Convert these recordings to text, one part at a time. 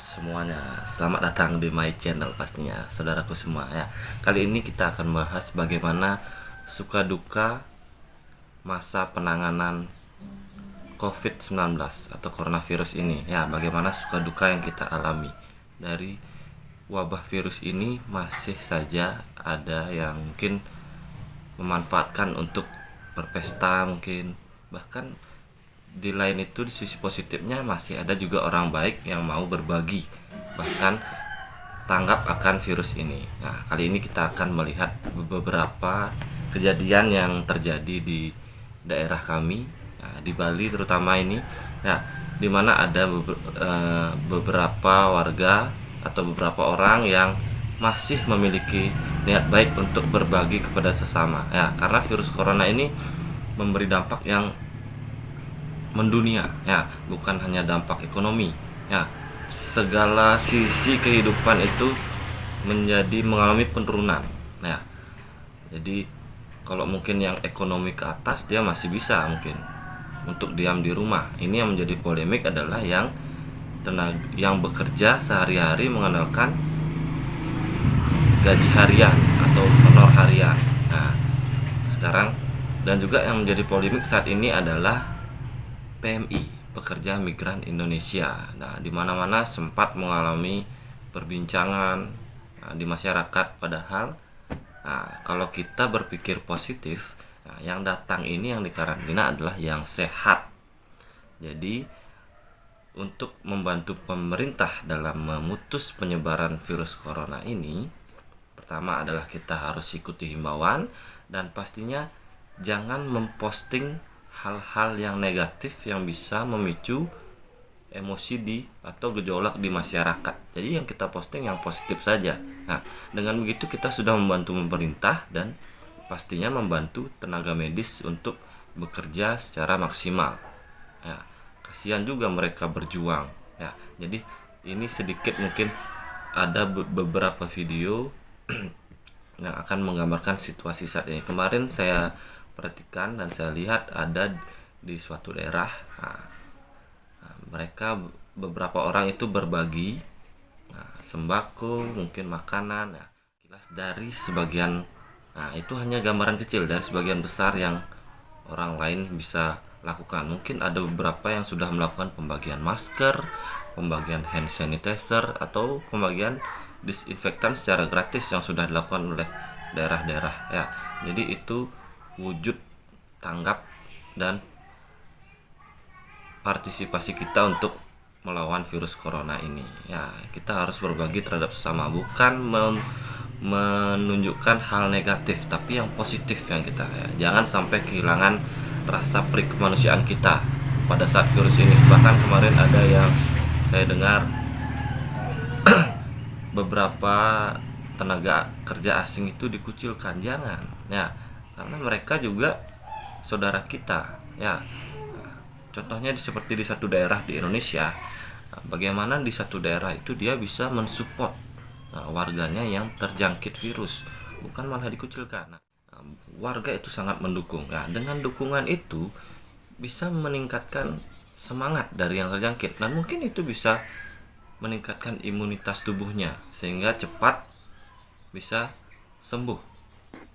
semuanya, selamat datang di my channel pastinya, saudaraku semua ya. Kali ini kita akan bahas bagaimana suka duka masa penanganan COVID-19 atau coronavirus ini ya. Bagaimana suka duka yang kita alami dari wabah virus ini. Masih saja ada yang mungkin memanfaatkan untuk berpesta, mungkin bahkan di lain itu, di sisi positifnya masih ada juga orang baik yang mau berbagi bahkan tanggap akan virus ini. Nah, kali ini kita akan melihat beberapa kejadian yang terjadi di daerah kami, di Bali terutama ini, di mana ada beberapa warga atau beberapa orang yang masih memiliki niat baik untuk berbagi kepada sesama ya, karena virus corona ini memberi dampak yang mendunia ya, bukan hanya dampak ekonomi ya. Segala sisi kehidupan itu mengalami penurunan ya. Jadi kalau mungkin yang ekonomi ke atas, dia masih bisa mungkin untuk diam di rumah. Ini yang menjadi polemik adalah yang bekerja sehari-hari mengandalkan gaji harian atau honor harian. Nah, sekarang dan juga yang menjadi polemik saat ini adalah PMI, pekerja migran Indonesia. Nah, di mana-mana sempat mengalami perbincangan di masyarakat. Padahal, kalau kita berpikir positif, yang datang ini, yang dikarantina adalah yang sehat. Jadi, untuk membantu pemerintah dalam memutus penyebaran virus corona ini, pertama adalah kita harus ikuti himbauan dan pastinya jangan memposting hal-hal yang negatif yang bisa memicu emosi atau gejolak di masyarakat. Jadi yang kita posting yang positif saja. Nah, dengan begitu kita sudah membantu pemerintah dan pastinya membantu tenaga medis untuk bekerja secara maksimal. Ya, kasihan juga mereka berjuang. Ya, jadi ini sedikit mungkin ada beberapa video yang akan menggambarkan situasi saat ini. Kemarin saya perhatikan dan saya lihat ada di suatu daerah, mereka beberapa orang itu berbagi sembako, mungkin makanan, kilas dari sebagian. Itu hanya gambaran kecil dari sebagian besar yang orang lain bisa lakukan. Mungkin ada beberapa yang sudah melakukan pembagian masker, pembagian hand sanitizer, atau pembagian disinfektan secara gratis yang sudah dilakukan oleh daerah-daerah ya. Jadi itu wujud tanggap dan partisipasi kita untuk melawan virus corona ini ya. Kita harus berbagi terhadap sesama, bukan menunjukkan hal negatif, tapi yang positif yang kita ya. Jangan sampai kehilangan rasa perih kemanusiaan kita pada saat virus ini. Bahkan kemarin ada yang saya dengar beberapa tenaga kerja asing itu dikucilkan. Jangan ya, karena mereka juga saudara kita ya. Contohnya seperti di satu daerah di Indonesia, bagaimana di satu daerah itu dia bisa mensupport warganya yang terjangkit virus, bukan malah dikucilkan. Warga itu sangat mendukung ya. Dengan dukungan itu bisa meningkatkan semangat dari yang terjangkit, dan mungkin itu bisa meningkatkan imunitas tubuhnya sehingga cepat bisa sembuh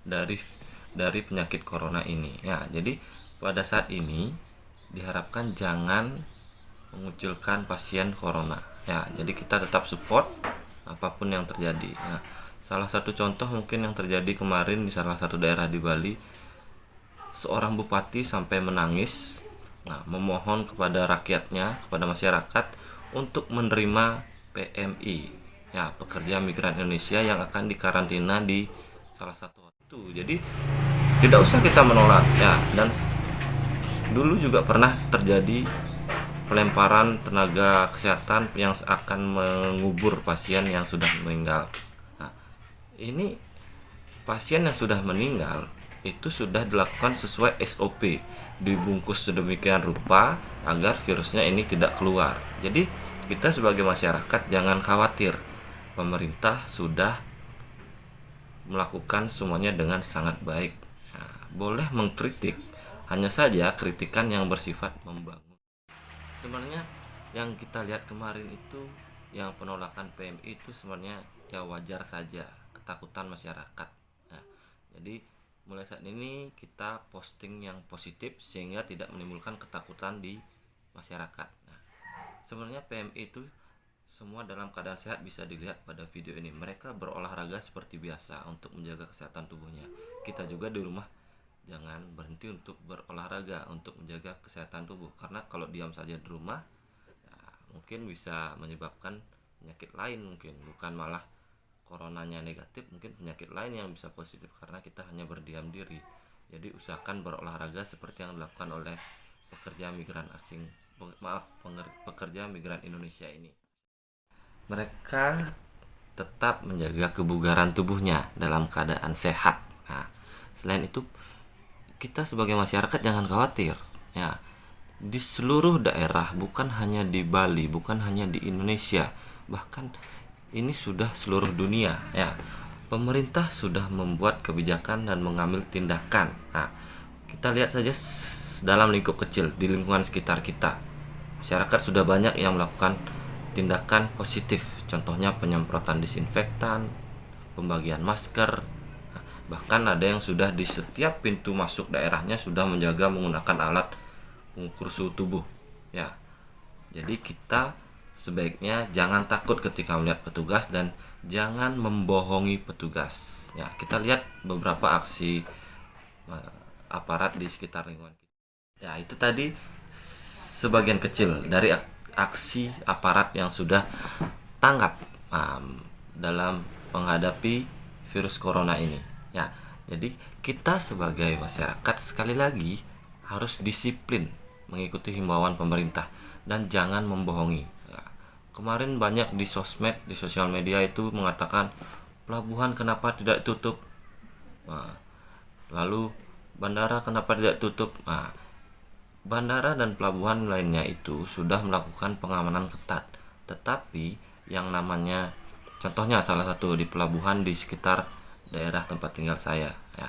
dari penyakit corona ini ya. Jadi pada saat ini diharapkan jangan mengucilkan pasien corona ya. Jadi kita tetap support apapun yang terjadi ya. Salah satu contoh mungkin yang terjadi kemarin di salah satu daerah di Bali, seorang bupati sampai menangis memohon kepada rakyatnya, kepada masyarakat untuk menerima PMI ya, pekerja migran Indonesia yang akan dikarantina di salah satu itu. Jadi tidak usah kita menolak ya. Dan dulu juga pernah terjadi pelemparan tenaga kesehatan yang akan mengubur pasien yang sudah meninggal. Nah, ini pasien yang sudah meninggal itu sudah dilakukan sesuai SOP, dibungkus sedemikian rupa agar virusnya ini tidak keluar. Jadi kita sebagai masyarakat jangan khawatir, pemerintah sudah melakukan semuanya dengan sangat baik. Boleh mengkritik, hanya saja kritikan yang bersifat membangun. Sebenarnya yang kita lihat kemarin itu yang penolakan PMI itu sebenarnya ya wajar saja, ketakutan masyarakat. Nah, jadi mulai saat ini kita posting yang positif sehingga tidak menimbulkan ketakutan di masyarakat. Nah, sebenarnya PMI itu semua dalam keadaan sehat bisa dilihat pada video ini. Mereka berolahraga seperti biasa untuk menjaga kesehatan tubuhnya. Kita juga di rumah jangan berhenti untuk berolahraga untuk menjaga kesehatan tubuh, karena kalau diam saja di rumah ya, mungkin bisa menyebabkan penyakit lain, mungkin bukan malah coronanya negatif, mungkin penyakit lain yang bisa positif karena kita hanya berdiam diri. Jadi usahakan berolahraga seperti yang dilakukan oleh pekerja migran asing, pekerja migran Indonesia ini. Mereka tetap menjaga kebugaran tubuhnya dalam keadaan sehat. Nah, selain itu kita sebagai masyarakat jangan khawatir ya, di seluruh daerah, bukan hanya di Bali, bukan hanya di Indonesia, bahkan ini sudah seluruh dunia ya, pemerintah sudah membuat kebijakan dan mengambil tindakan. Nah, kita lihat saja dalam lingkup kecil di lingkungan sekitar kita, masyarakat sudah banyak yang melakukan tindakan positif, contohnya penyemprotan disinfektan, pembagian masker. Bahkan ada yang sudah di setiap pintu masuk daerahnya sudah menjaga menggunakan alat mengukur suhu tubuh ya. Jadi kita sebaiknya jangan takut ketika melihat petugas dan jangan membohongi petugas ya. Kita lihat beberapa aksi aparat di sekitar lingkungan kita ya. Itu tadi sebagian kecil dari aksi aparat yang sudah tanggap dalam menghadapi virus corona ini ya. Jadi kita sebagai masyarakat sekali lagi harus disiplin mengikuti himbauan pemerintah dan jangan membohongi ya. Kemarin banyak di sosmed, di sosial media itu mengatakan pelabuhan kenapa tidak tutup, nah, lalu bandara kenapa tidak tutup. Nah, bandara dan pelabuhan lainnya itu sudah melakukan pengamanan ketat, tetapi yang namanya contohnya salah satu di pelabuhan di sekitar daerah tempat tinggal saya ya,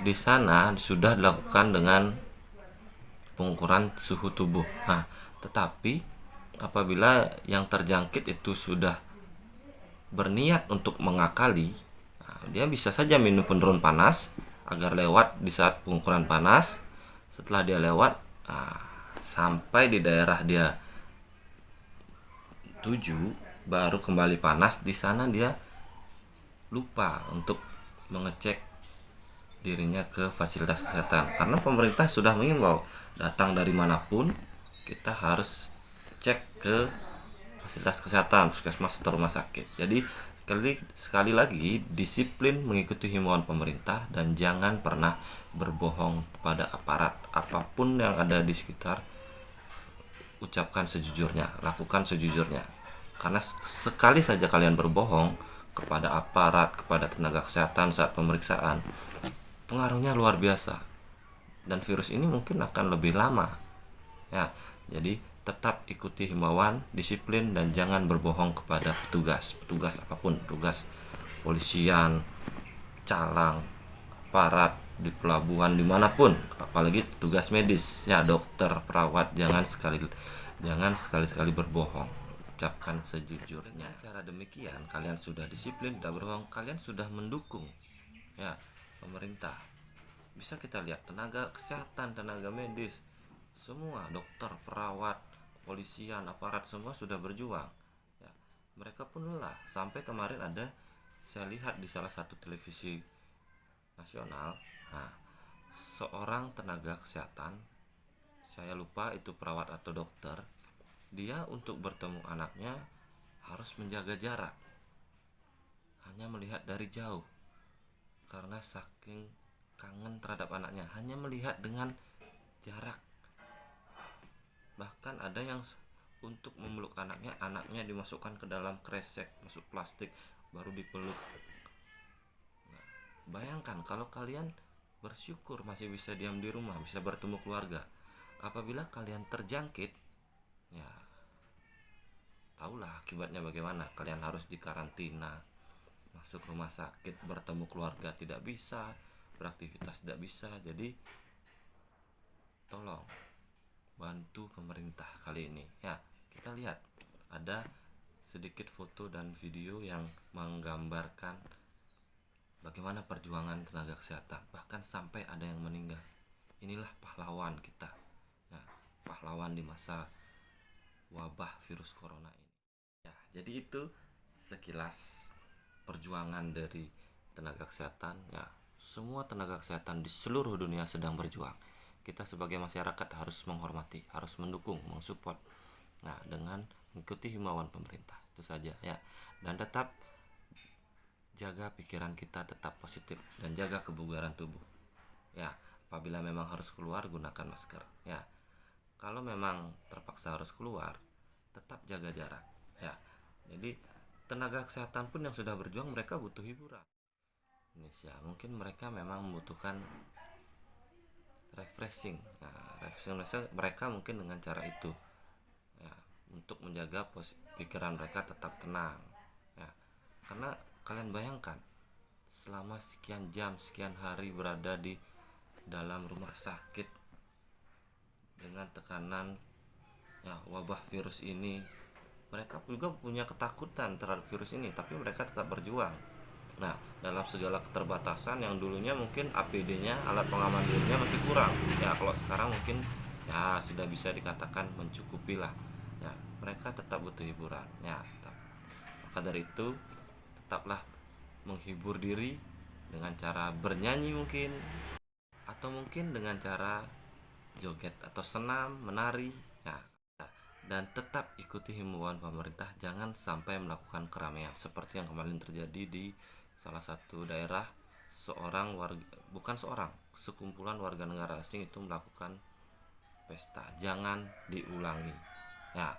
di sana sudah dilakukan dengan pengukuran suhu tubuh. Nah, tetapi apabila yang terjangkit itu sudah berniat untuk mengakali, nah, dia bisa saja minum penurun panas agar lewat di saat pengukuran panas. Setelah dia lewat, nah, sampai di daerah dia tuju baru kembali panas. Di sana dia lupa untuk mengecek dirinya ke fasilitas kesehatan, karena pemerintah sudah mengimbau datang dari manapun kita harus cek ke fasilitas kesehatan, puskesmas atau rumah sakit. Jadi sekali lagi disiplin mengikuti himbauan pemerintah dan jangan pernah berbohong kepada aparat. Apapun yang ada di sekitar, ucapkan sejujurnya, lakukan sejujurnya. Karena sekali saja kalian berbohong kepada aparat, kepada tenaga kesehatan saat pemeriksaan, pengaruhnya luar biasa dan virus ini mungkin akan lebih lama ya. Jadi tetap ikuti himbauan, disiplin, dan jangan berbohong kepada petugas apapun, petugas polisian, calang, aparat di pelabuhan dimanapun, apalagi tugas medis ya, dokter, perawat, jangan sekali berbohong, ucapkan sejujurnya. Cara demikian kalian sudah disiplin, tidak berbohong, kalian sudah mendukung ya pemerintah. Bisa kita lihat tenaga kesehatan, tenaga medis, semua dokter, perawat, polisian, aparat semua sudah berjuang ya. Mereka pun lelah. Sampai kemarin ada, saya lihat di salah satu televisi nasional, nah, seorang tenaga kesehatan, saya lupa itu perawat atau dokter, dia untuk bertemu anaknya harus menjaga jarak, hanya melihat dari jauh karena saking kangen terhadap anaknya, hanya melihat dengan jarak. Bahkan ada yang untuk memeluk anaknya dimasukkan ke dalam kresek, masuk plastik, baru dipeluk. Nah, bayangkan kalau kalian bersyukur masih bisa diam di rumah, bisa bertemu keluarga. Apabila kalian terjangkit, ya tahulah akibatnya bagaimana. Kalian harus dikarantina, masuk rumah sakit, bertemu keluarga tidak bisa, beraktivitas tidak bisa. Jadi tolong bantu pemerintah kali ini ya. Kita lihat ada sedikit foto dan video yang menggambarkan bagaimana perjuangan tenaga kesehatan, bahkan sampai ada yang meninggal. Inilah pahlawan kita, ya, pahlawan di masa wabah virus corona ini. Ya, jadi itu sekilas perjuangan dari tenaga kesehatan. Ya, semua tenaga kesehatan di seluruh dunia sedang berjuang. Kita sebagai masyarakat harus menghormati, harus mendukung, mensupport. Nah, dengan mengikuti himbauan pemerintah itu saja ya. Dan tetap jaga pikiran kita tetap positif dan jaga kebugaran tubuh. Ya, apabila memang harus keluar gunakan masker. Ya, kalau memang terpaksa harus keluar tetap jaga jarak. Ya, jadi tenaga kesehatan pun yang sudah berjuang mereka butuh hiburan. Indonesia mungkin mereka memang membutuhkan refreshing. Nah, refreshing mereka mungkin dengan cara itu. Ya, untuk menjaga pikiran mereka tetap tenang. Ya, karena kalian bayangkan selama sekian jam, sekian hari berada di dalam rumah sakit dengan tekanan ya wabah virus ini. Mereka juga punya ketakutan terhadap virus ini, tapi mereka tetap berjuang. Nah, dalam segala keterbatasan yang dulunya mungkin APD-nya, alat pengaman dirinya masih kurang. Ya, kalau sekarang mungkin ya sudah bisa dikatakan mencukupi lah. Ya, mereka tetap butuh hiburan. Ya, tetap. Maka dari itu tetaplah menghibur diri dengan cara bernyanyi mungkin, atau mungkin dengan cara joget atau senam, menari ya. Dan tetap ikuti himbauan pemerintah, jangan sampai melakukan keramaian seperti yang kemarin terjadi di salah satu daerah. Sekumpulan warga negara asing itu melakukan pesta. Jangan diulangi ya.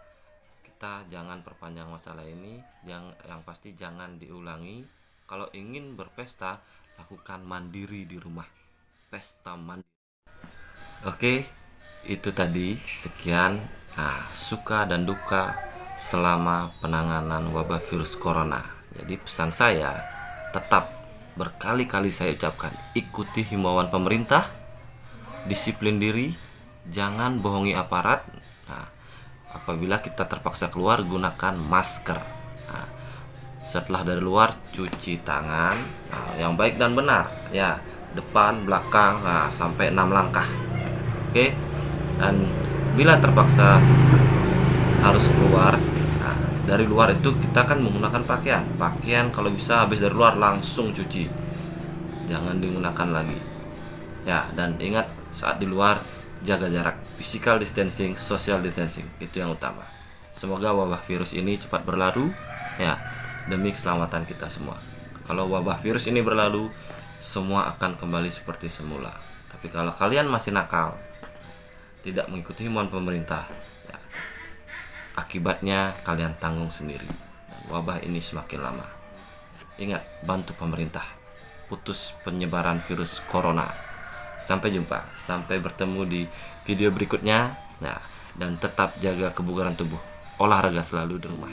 Kita jangan perpanjang masalah ini, yang pasti jangan diulangi. Kalau ingin berpesta, lakukan mandiri di rumah. Pesta mandiri. Oke, itu tadi sekian suka dan duka selama penanganan wabah virus corona. Jadi pesan saya tetap berkali-kali saya ucapkan, ikuti himbauan pemerintah, disiplin diri, jangan bohongi aparat. Apabila kita terpaksa keluar, gunakan masker. Nah, setelah dari luar, cuci tangan yang baik dan benar ya, depan, belakang, sampai 6 langkah. Oke. Dan bila terpaksa harus keluar, dari luar itu kita kan menggunakan pakaian kalau bisa habis dari luar langsung cuci, jangan digunakan lagi ya. Dan ingat, saat di luar jaga jarak, physical distancing, social distancing, itu yang utama. Semoga wabah virus ini cepat berlalu ya, demi keselamatan kita semua. Kalau wabah virus ini berlalu, semua akan kembali seperti semula. Tapi kalau kalian masih nakal, tidak mengikuti himbauan pemerintah ya, akibatnya kalian tanggung sendiri, dan wabah ini semakin lama. Ingat, bantu pemerintah, putus penyebaran virus corona. Sampai jumpa, sampai bertemu di video berikutnya. Nah, dan tetap jaga kebugaran tubuh. Olahraga selalu di rumah.